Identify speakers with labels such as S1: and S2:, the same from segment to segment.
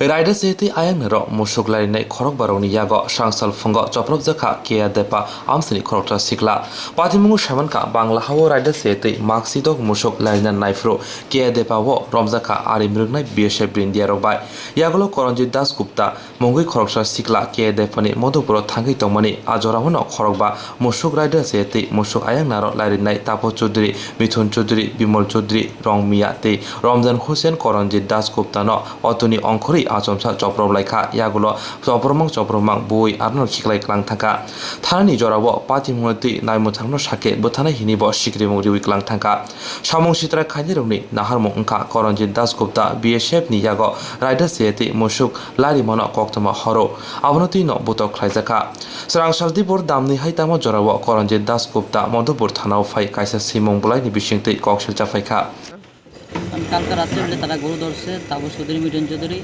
S1: Rider City ayang nero musuk lainai khorok baroni yago sangsal fungo choprok jakha kia depa amsini khoroksa sikla patimungu shamanka Bangla hawo Rider City maksidok musuk laina naifro kia depa wo romjakha arimrugnai BSF India robai yagolo Koranjit Das Gupta mongui khoroksa sikla kia depani modupuro thangi tongmani ajora hono khorokba musuk Rider City musuk ayang naro lainai Tapo Chaudhary Mithun Chaudhary Bimol Chaudhary Rongmia te Ramzan Hussein Koranjit Das Gupta no otoni অংখরি আচমসা চপ্রব লাইখা ইয়াগুলো চপ্রমাং বই আরনো খিকলাই Klang থাকা থানানি জরাবো পাতিমুতি নাইমুথাংনো সাকে বথানাই হিনিব সিক্রি মুরি উইক্লাং থাকা সামং সিত্রা খাইনিরংনি নাহারমু ওংখা Karanjit Dasgupta BSF ni yago রাইডার সিএতি মুসুক লারি মনো কক্তমা হরো আবনতি ন বুতক খ্লাইজাকা স্রাংসালদিপুর দামনি হাইতামো জরাবো করঞ্জিত দাসগুপ্তা মধুপুর থানাও ফাই কাইসা সিমং বলাইনি বিশিংতি কক্সিল চাফাইখা
S2: কালকে রাত্রে বলে তারা গরু ধরছে তারপর চৌধুরী মিটন চৌধুরী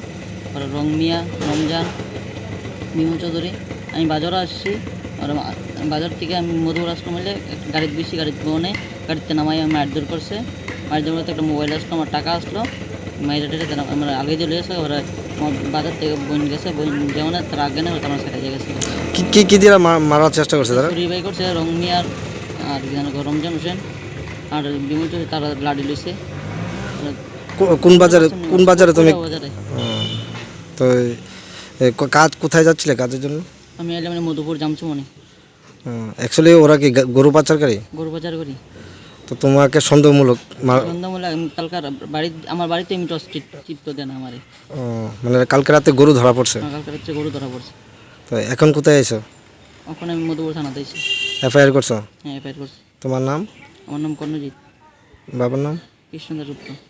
S2: রংমিয়া রমজান মিমু চৌধুরী আমি বাজারে আসছি আর বাজার থেকে আমি মধুপুর আসলাম মিলে গাড়িতে বেশি গাড়িতে বনে গাড়িতে নামাই আমি মারধর করছে মারধর করতে একটা মোবাইল আসলো আমার টাকা আসলো মাইরে টেটে আমার আগে চলে গেছে ওরা বাজার থেকে বন গেছে বন যেমন তার আগে না আমার সাথে গেছে
S3: কি দিয়ে মারার চেষ্টা করছে তারা
S2: রিভাই করছে রংমিয়ার আর রমজান হোসেন আর বিমু চৌধুরী তারা লাড়ি লইছে
S3: কোন বাজারে তুমি তো কাজ কোথায় যাচ্ছিলে কাজের জন্য
S2: আমি এলাম মধুপুর জামচুমনি
S3: অ্যাকচুয়ালি ওরা কি গরু পাচারকারী
S2: করি
S3: তো তোমাকে সন্দেহমূলক
S2: আমি কালকার বাড়ি আমার বাড়িতে আমি চিত্ত দেন আমারে
S3: মানে কালকে রাতে গরু ধরা পড়ছে
S2: কালকে রাতে গরু ধরা পড়ছে
S3: তো এখন কোথায় আছো
S2: এখন আমি মধুপুর থানাতে আছি
S3: এফআইআর করছো
S2: হ্যাঁ এফআইআর করছি
S3: তোমার নাম
S2: আমার নাম কর্ণজিৎ
S3: বাবার নাম
S2: কৃষ্ণচন্দ্র গুপ্ত